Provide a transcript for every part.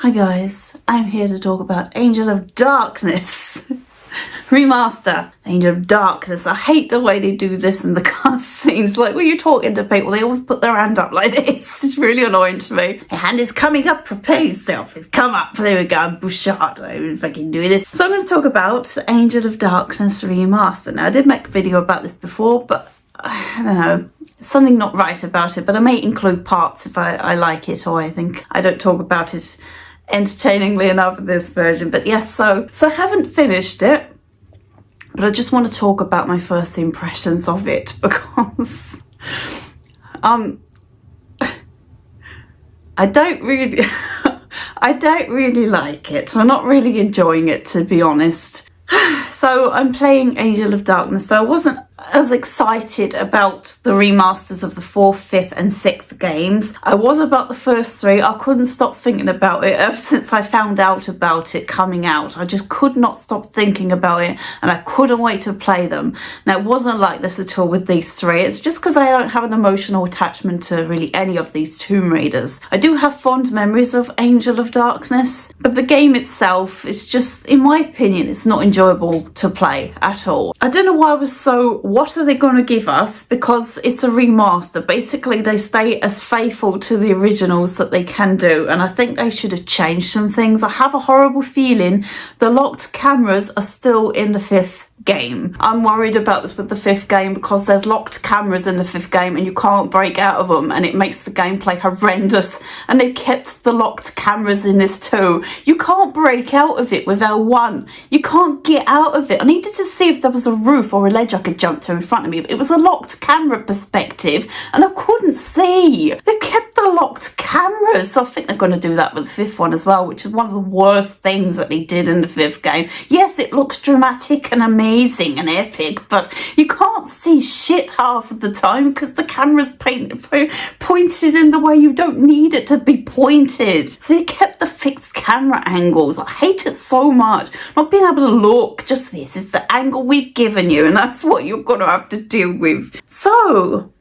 Hi guys, I'm here to talk about Angel of Darkness Remaster. Angel of Darkness. I hate the way they do this in the cutscenes. Like when you're talking to people, they always put their hand up like this. It's really annoying to me. Your hand is coming up, prepare yourself. It's come up. There we go, I'm Bouchard. I'm fucking doing this. So I'm going to talk about Angel of Darkness Remaster. Now I did make a video about this before, but I don't know, something not right about it, but I may include parts if I like it, or I think I don't talk about it entertainingly enough in this version. But yes, so I haven't finished it, but I just want to talk about my first impressions of it, because I don't really I don't really like it. I'm not really enjoying it, to be honest. So I'm playing Angel of Darkness, so I wasn't as excited about the remasters of the 4th, 5th and 6th games. I was about the first 3. I couldn't stop thinking about it ever since I found out about it coming out. I just could not stop thinking about it, and I couldn't wait to play them. Now it wasn't like this at all with these 3. It's just because I don't have an emotional attachment to really any of these Tomb Raiders. I do have fond memories of Angel of Darkness, but the game itself is just, in my opinion, it's not enjoyable to play at all. I don't know why I was so, what are they going to give us? Because it's a remaster. Basically, they stay as faithful to the originals that they can do, and I think they should have changed some things. I have a horrible feeling the locked cameras are still in the 5th game. I'm worried about this with the 5th game, because there's locked cameras in the 5th game and you can't break out of them, and it makes the gameplay horrendous. And they kept the locked cameras in this too. You can't break out of it with L1. You can't get out of it. I needed to see if there was a roof or a ledge I could jump to in front of me, but it was a locked camera perspective and I couldn't see. They kept the locked cameras, so I think they're going to do that with the 5th one as well, which is one of the worst things that they did in the 5th game. Yes, it looks dramatic and amazing and epic, but you can't see shit half of the time because the camera's pointed in the way you don't need it to be pointed. So you kept the fixed camera angles. I hate it so much. Not being able to look, just this is the angle we've given you, and that's what you're going to have to deal with. So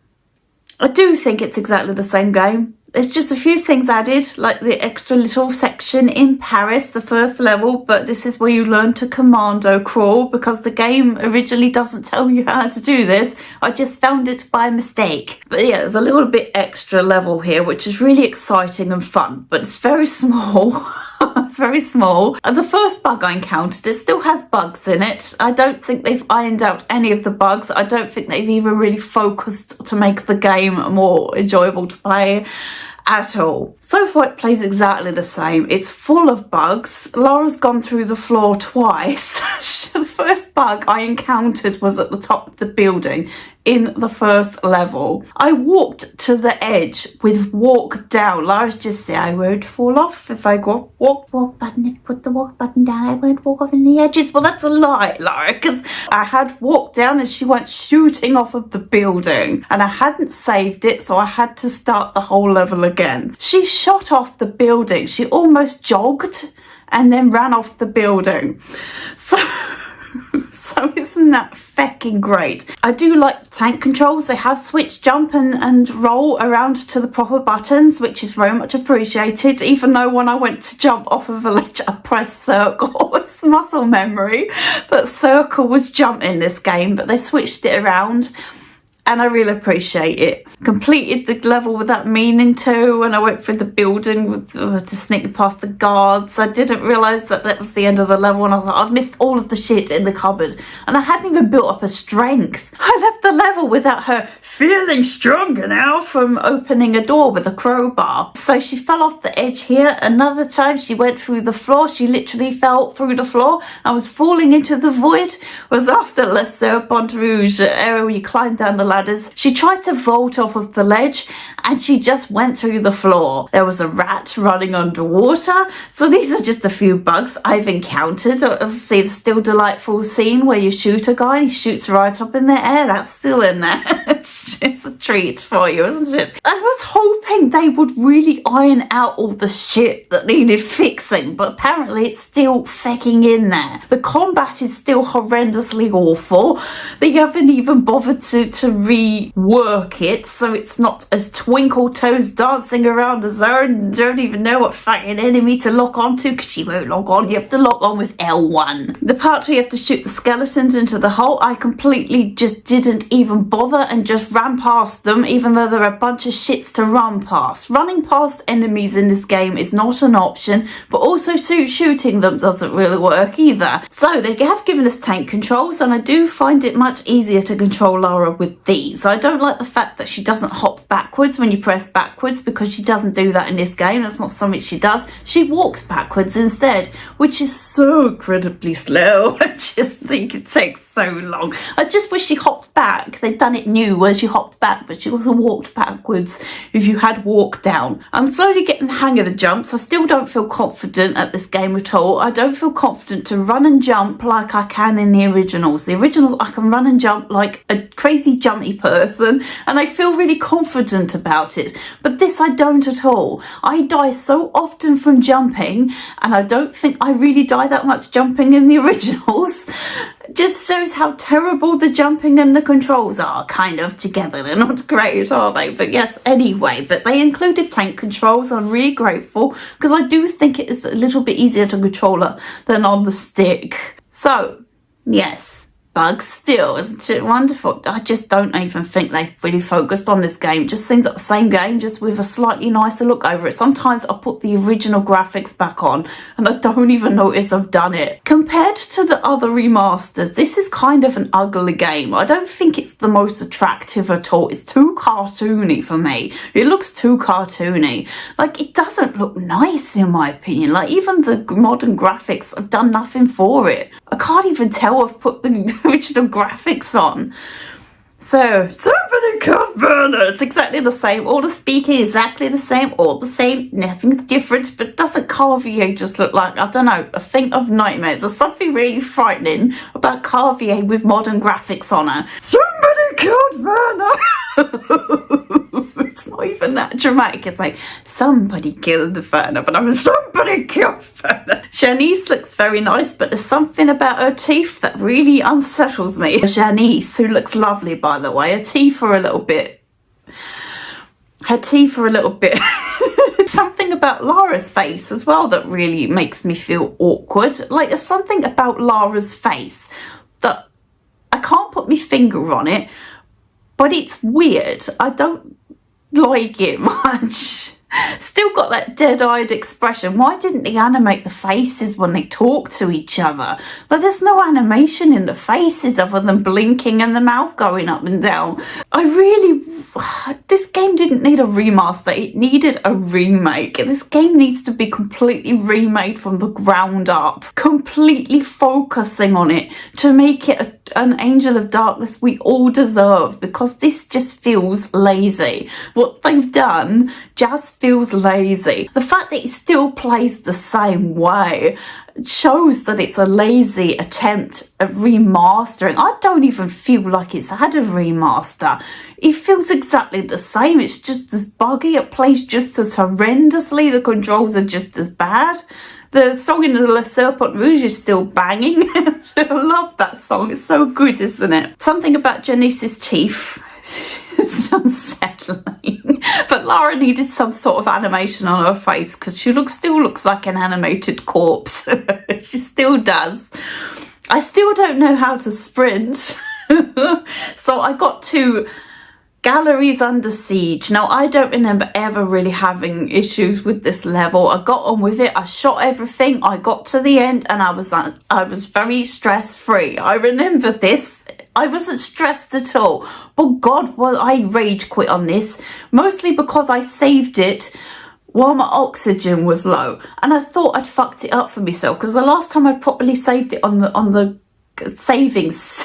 I do think it's exactly the same game. There's just a few things added, like the extra little section in Paris, the first level, but this is where you learn to commando crawl, because the game originally doesn't tell you how to do this. I just found it by mistake. But yeah, there's a little bit extra level here, which is really exciting and fun, but it's very small. It's very small. And the first bug I encountered, it still has bugs in it. I don't think they've ironed out any of the bugs. I don't think they've even really focused to make the game more enjoyable to play at all. So far it plays exactly the same. It's full of bugs. Laura's gone through the floor twice. The first bug I encountered was at the top of the building in the first level. I walked to the edge with walk down. Laura's just said I won't fall off if I go walk button. If you put the walk button down, I won't walk off in the edges. Well, that's a lie, Laura, because I had walked down and she went shooting off of the building, and I hadn't saved it, so I had to start the whole level again. She shot off the building. She almost jogged and then ran off the building. So isn't that fecking great? I do like the tank controls. They have switch jump and roll around to the proper buttons, which is very much appreciated, even though when I went to jump off of a ledge I pressed circle. It's muscle memory that circle was jump in this game, but they switched it around, and I really appreciate it. Completed the level without meaning to, and I went through the building to sneak past the guards. I didn't realise that that was the end of the level, and I was like, I've missed all of the shit in the cupboard, and I hadn't even built up a strength. I left the level without her feeling stronger now from opening a door with a crowbar. So she fell off the edge here. Another time she went through the floor. She literally fell through the floor. I was falling into the void. It was after Le Serpent Rouge area where you climb down the ladders. She tried to vault off of the ledge and she just went through the floor. There was a rat running underwater. So these are just a few bugs I've encountered. Obviously the Still Delightful scene where you shoot a guy and he shoots right up in the air. That's still in there. It's a treat for you, isn't it? I was hoping they would really iron out all the shit that needed fixing, but apparently it's still fecking in there. The combat is still horrendously awful. They haven't even bothered to rework it so it's not as twinkle toes dancing around the zone, don't even know what fucking enemy to lock onto because she won't log on. You have to lock on with L1. The part where you have to shoot the skeletons into the hole, I completely just didn't even bother and just ran past them, even though there are a bunch of shits to run past. Running past enemies in this game is not an option, but also shooting them doesn't really work either. So they have given us tank controls, and I do find it much easier to control Lara with these. I don't like the fact that she doesn't hop backwards when you press backwards, because she doesn't do that in this game. That's not something she does. She walks backwards instead, which is so incredibly slow. I just think it takes so long. I just wish she hopped back. They'd done it new where she hopped back, but she also walked backwards if you had walked down. I'm slowly getting the hang of the jumps. I still don't feel confident at this game at all. I don't feel confident to run and jump like I can in the originals. The originals, I can run and jump like a crazy jumpy person, and I feel really confident about it. But this I don't at all. I die so often from jumping, and I don't think I really die that much jumping in the originals. Just shows how terrible the jumping and the controls are kind of together. They're not great, are they? But yes, anyway, but they included tank controls. I'm really grateful, because I do think it is a little bit easier to control her than on the stick. So yes, bugs still, isn't it wonderful? I just don't even think they've really focused on this game. It just seems like the same game, just with a slightly nicer look over it. Sometimes I put the original graphics back on and I don't even notice I've done it. Compared to the other remasters, this is kind of an ugly game. I don't think it's the most attractive at all. It's too cartoony for me. It looks too cartoony. Like, it doesn't look nice in my opinion. Like, even the modern graphics have done nothing for it. I can't even tell I've put the original graphics on. So, somebody can't burn it. It's exactly the same. All the speaking is exactly the same. All the same. Nothing's different. But doesn't Carvier just look like, I don't know, a thing of nightmares? There's something really frightening about Carvier with modern graphics on her. Somebody killed Werner. It's not even that dramatic. It's like, somebody killed Werner, but I'm somebody killed Werner. Janice looks very nice, but there's something about her teeth that really unsettles me. Janice, who looks lovely by the way, her teeth are a little bit something about Lara's face as well that really makes me feel awkward. Like, there's something about Lara's face that I can't put my finger on it, but it's weird. I don't like it much. Still got that dead-eyed expression. Why didn't they animate the faces when they talk to each other? Like, there's no animation in the faces other than blinking and the mouth going up and down. This game didn't need a remaster. It needed a remake. This game needs to be completely remade from the ground up, completely focusing on it to make it an Angel of Darkness we all deserve, because this just feels lazy. What they've done just feels lazy. The fact that it still plays the same way shows that it's a lazy attempt at remastering. I don't even feel like it's had a remaster. It feels exactly the same. It's just as buggy. It plays just as horrendously. The controls are just as bad. The song in Le Serpent Rouge is still banging. I love that song. It's so good, isn't it? Something about Janice's teeth. It's unsettling. But Lara needed some sort of animation on her face, because she still looks like an animated corpse. She still does. I still don't know how to sprint. So I got to Galleries Under Siege. Now, I don't remember ever really having issues with this level. I got on with it. I shot everything. I got to the end and I was very stress-free. I remember this. I wasn't stressed at all. But God, I rage quit on this. Mostly because I saved it while my oxygen was low. And I thought I'd fucked it up for myself, because the last time I properly saved it on the savings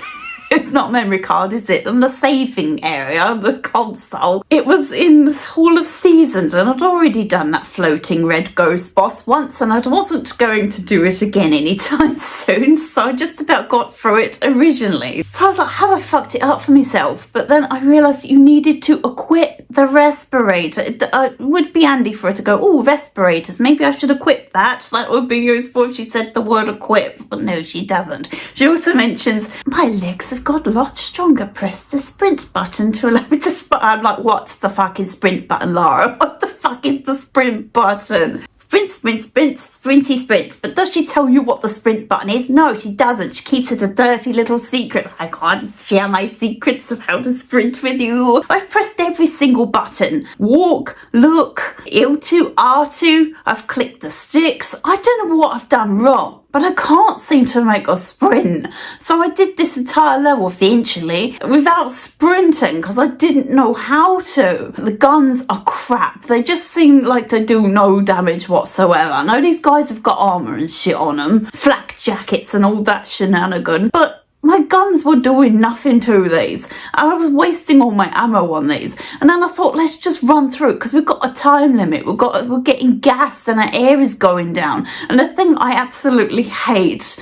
it's not memory card, is it? On the saving area, the console. It was in Hall of Seasons, and I'd already done that floating red ghost boss once, and I wasn't going to do it again anytime soon, so I just about got through it originally. So I was like, have I fucked it up for myself? But then I realised you needed to equip the respirator. It would be handy for her to go, oh, respirators, maybe I should equip that. That would be useful if she said the word equip, but no, she doesn't. She also mentions, my legs have got a lot stronger. Press the sprint button to allow me to sprint. I'm like, what's the fucking sprint button, Laura? What the fuck is the sprint button? Sprint, sprint, sprint, sprinty sprint. But does she tell you what the sprint button is? No, she doesn't. She keeps it a dirty little secret. I can't share my secrets of how to sprint with you. I've pressed every single button. Walk, look, L2, R2. I've clicked the sticks. I don't know what I've done wrong, but I can't seem to make a sprint. So I did this entire level eventually without sprinting because I didn't know how to. The guns are crap. They just seem like they do no damage whatsoever. I know these guys have got armour and shit on them, flak jackets and all that shenanigan, but my guns were doing nothing to these. I was wasting all my ammo on these. And then I thought, let's just run through it because we've got a time limit. We're getting gassed and our air is going down. And the thing I absolutely hate,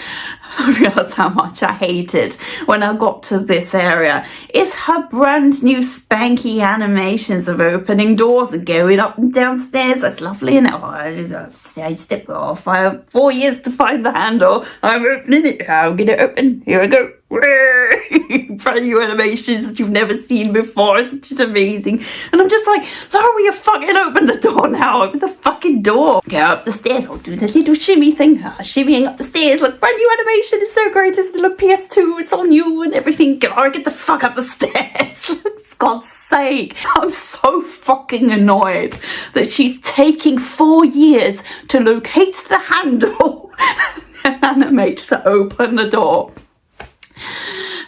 I realise how much I hated when I got to this area, is her brand new spanky animations of opening doors and going up and downstairs. That's lovely, and I step off. I have 4 years to find the handle. I'm opening it. I'm gonna open. Here I go. Brand new animations that you've never seen before. It's just amazing. And I'm just like, Laura, will you fucking open the door now? Open the fucking door. Go up the stairs. I'll do the little shimmy thing. Shimmying up the stairs. Look, brand new animation. It's so great. It's the little PS2. It's on you and everything. Laura, get the fuck up the stairs. For God's sake. I'm so fucking annoyed that she's taking 4 years to locate the handle and animate to open the door.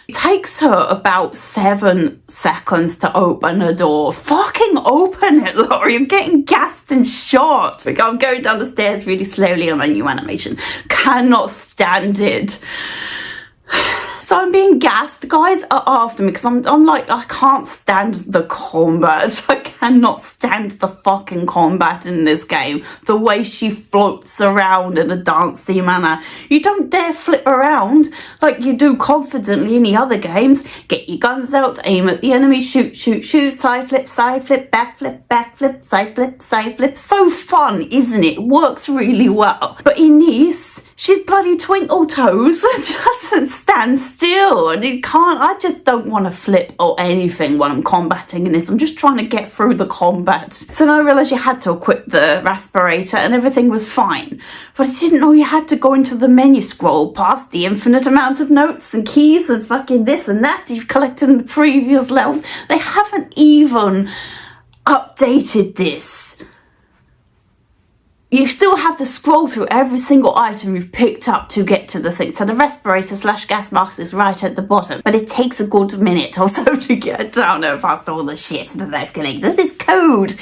It takes her about 7 seconds to open a door. Fucking open it, Laura. You're getting gassed and shot. I'm going down the stairs really slowly on my new animation. Cannot stand it. So I'm being gassed. Guys are after me because I'm like, I can't stand the combat. I cannot stand the fucking combat in this game. The way she floats around in a dancey manner. You don't dare flip around like you do confidently in the other games. Get your guns out, aim at the enemy, shoot, shoot, shoot, side flip, back flip, side flip. So fun, isn't it? Works really well. But in this, she's bloody twinkle toes, doesn't stand still, and I just don't want to flip or anything when I'm combating in this. I'm just trying to get through the combat. So now I realised you had to equip the respirator and everything was fine. But I didn't know you had to go into the menu, scroll past the infinite amount of notes and keys and fucking this and that you've collected in the previous levels. They haven't even updated this. You still have to scroll through every single item you've picked up to get to the thing. So the respirator / gas mask is right at the bottom. But it takes a good minute or so to get down there past all the shit that I've collected. This code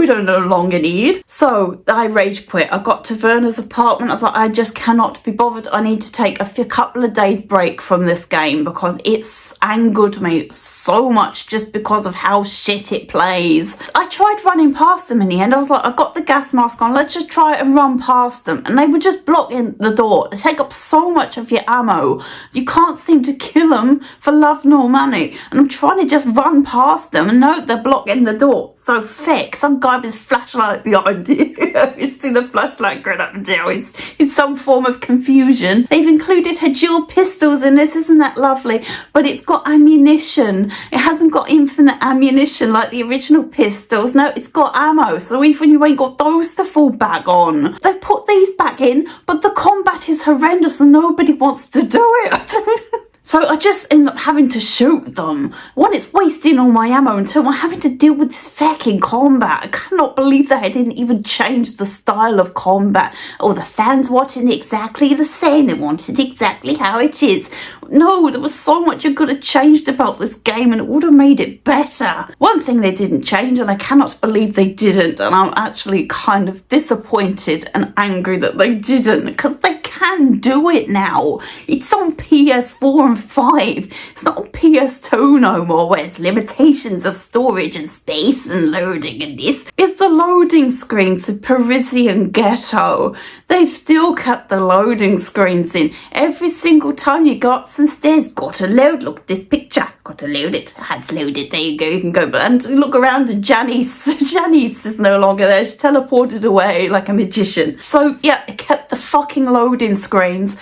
I no longer need. So I rage quit. I got to Werner's apartment. I was like, I just cannot be bothered. I need to take a couple of days break from this game because it's angered me so much just because of how shit it plays. I tried running past them in the end. I was like, I got the gas mask on. Let's just try and run past them, and they were just blocking the door. They take up so much of your ammo. You can't seem to kill them for love nor money, and I'm trying to just run past them, and no, they're blocking the door. So thick. Some guy with his flashlight behind you. You see the flashlight going up and down. He's in some form of confusion. They've included her dual pistols in this. Isn't that lovely? But it's got ammunition. It hasn't got infinite ammunition like the original pistols. No, it's got ammo. So even you ain't got those to fall back on. They put these back in, but the combat is horrendous and nobody wants to do it. So I just end up having to shoot them. One, it's wasting all my ammo, and two, I'm having to deal with this fucking combat. I cannot believe that I didn't even change the style of combat. Oh, the fans wanted exactly the same. They wanted exactly how it is. No, there was so much you could have changed about this game and it would have made it better. One thing they didn't change, and I cannot believe they didn't, and I'm actually kind of disappointed and angry that they didn't, because they can do it now. It's on PS4 and 5. It's not on PS2 no more, where it's limitations of storage and space and loading, and this is the loading screens of Parisian ghetto. They've still kept the loading screens in. Every single time you go up some stairs, gotta load. Look at this picture. Gotta load it. It's loaded. There you go. You can go and look around, and Janice is no longer there. She's teleported away like a magician. So yeah, they kept the fucking loading screens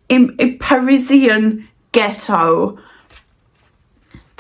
in Parisian ghetto.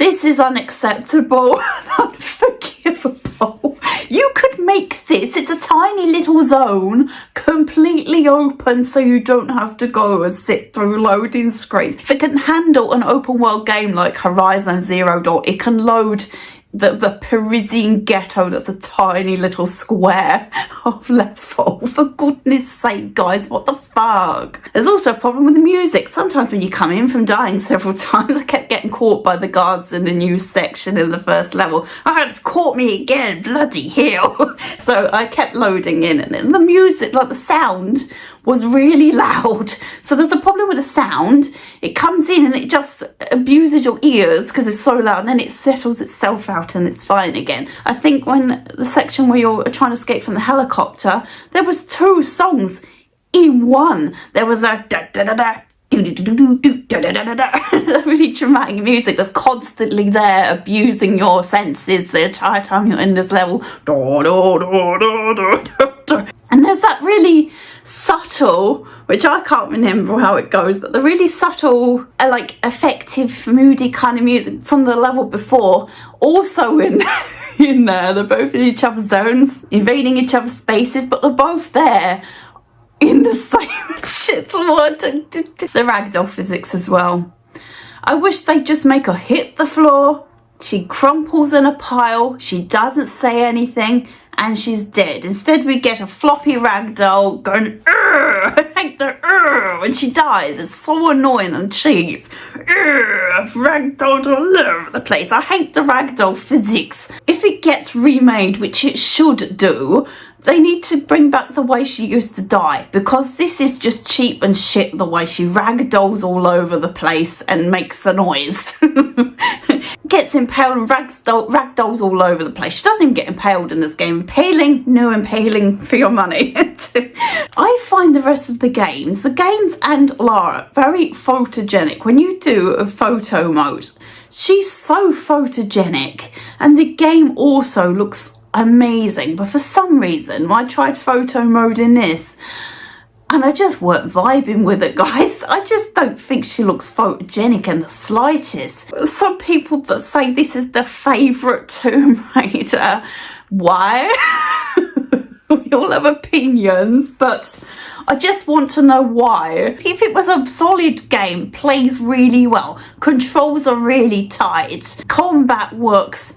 This is unacceptable and unforgivable. You could make this, it's a tiny little zone, completely open so you don't have to go and sit through loading screens. If it can handle an open world game like Horizon Zero Dawn, it can load the Parisian ghetto that's a tiny little square of level. For goodness sake, guys, what the fuck? There's also a problem with the music. Sometimes when you come in from dying several times, I kept getting caught by the guards in the news section in the first level. I've caught me again, bloody hell. So I kept loading in, and the music, like the sound, was really loud. So there's a problem with the sound. It comes in and it just abuses your ears because it's so loud, and then it settles itself out and it's fine again. I think when the section where you're trying to escape from the helicopter, there was 2 songs in one. There was a da da da da, really dramatic music that's constantly there abusing your senses the entire time you're in this level. And there's that really subtle, which I can't remember how it goes, but the really subtle, like effective, moody kind of music from the level before, also in there. They're both in each other's zones, invading each other's spaces, but they're both there in the same shit. The ragdoll physics as well. I wish they'd just make her hit the floor. She crumples in a pile. She doesn't say anything. And she's dead. Instead, we get a floppy ragdoll going, I hate the when she dies. It's so annoying and cheap. Ragdoll all over the place. I hate the ragdoll physics. If it gets remade, which it should do, they need to bring back the way she used to die, because this is just cheap and shit the way she ragdolls all over the place and makes a noise. Gets impaled and ragdolls all over the place. She doesn't even get impaled in this game. Impaling, no impaling for your money. I find the rest of the games and Lara, very photogenic. When you do a photo mode, she's so photogenic, and the game also looks amazing. But for some reason, I tried photo mode in this and I just weren't vibing with it, guys. I just don't think she looks photogenic in the slightest. Some people that say this is their favourite Tomb Raider. Why? We all have opinions, but I just want to know why. If it was a solid game, plays really well, controls are really tight, combat works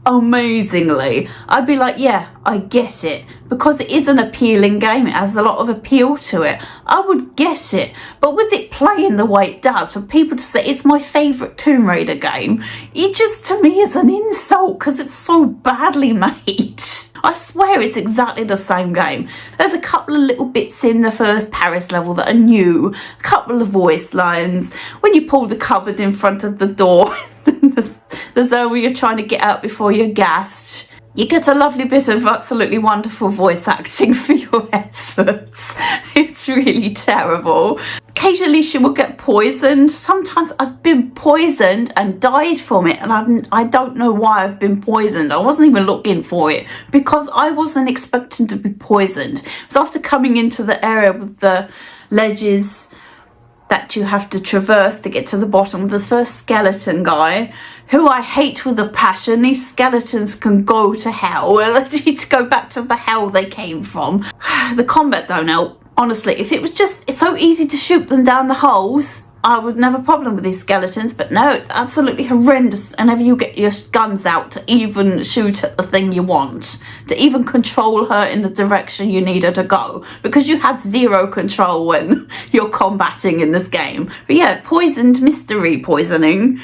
amazingly, I'd be like, yeah, I get it, because it is an appealing game. It has a lot of appeal to it. I would get it. But with it playing the way it does, for people to say it's my favourite Tomb Raider game, it just to me is an insult because it's so badly made. I swear it's exactly the same game. There's a couple of little bits in the first Paris level that are new, a couple of voice lines. When you pull the cupboard in front of the door, the zone where you're trying to get out before you're gassed, you get a lovely bit of absolutely wonderful voice acting for your efforts. It's really terrible. Occasionally she will get poisoned. Sometimes I've been poisoned and died from it, and I don't know why I've been poisoned. I wasn't even looking for it because I wasn't expecting to be poisoned. It was after coming into the area with the ledges that you have to traverse to get to the bottom with the first skeleton guy, who I hate with a passion. These skeletons can go to hell. They need to go back to the hell they came from. The combat don't help. Honestly, if it was just, it's so easy to shoot them down the holes, I wouldn't have a problem with these skeletons, but no, it's absolutely horrendous whenever you get your guns out to even shoot at the thing you want, to even control her in the direction you need her to go, because you have zero control when you're combating in this game. But yeah, poisoned, mystery poisoning.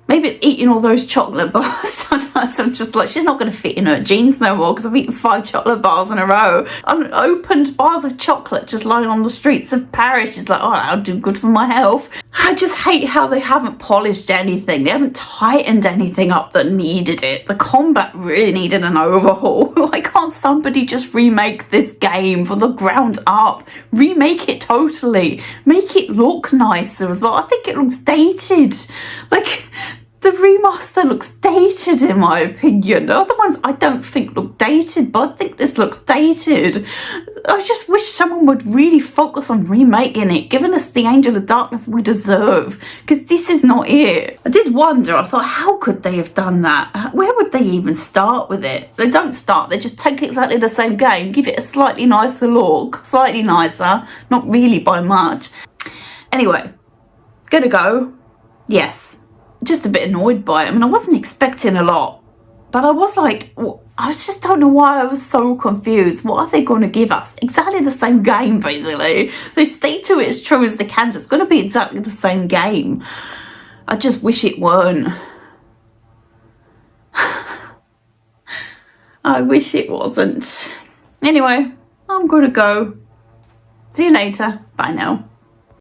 Maybe it's eating all those chocolate bars. Sometimes I'm just like, she's not going to fit in her jeans no more because I've eaten 5 chocolate bars in a row. Unopened bars of chocolate just lying on the streets of Paris. She's like, oh, that'll do good for my health. I just hate how they haven't polished anything. They haven't tightened anything up that needed it. The combat really needed an overhaul. Why can't somebody just remake this game from the ground up? Remake it totally. Make it look nicer as well. I think it looks dated. Like, the remaster looks dated in my opinion. The other ones I don't think look dated, but I think this looks dated. I just wish someone would really focus on remaking it, giving us the Angel of Darkness we deserve, because this is not it. I did wonder, I thought, how could they have done that? Where would they even start with it? They don't start, they just take exactly the same game, give it a slightly nicer look, slightly nicer, not really by much. Anyway, gonna go. Yes, just a bit annoyed by it. I mean, I wasn't expecting a lot, but I was like, I just don't know why I was so confused. What are they going to give us? Exactly the same game, basically. They stay to it as true as they can, so it's going to be exactly the same game. I just wish it weren't. I wish it wasn't. Anyway, I'm going to go. See you later. Bye now.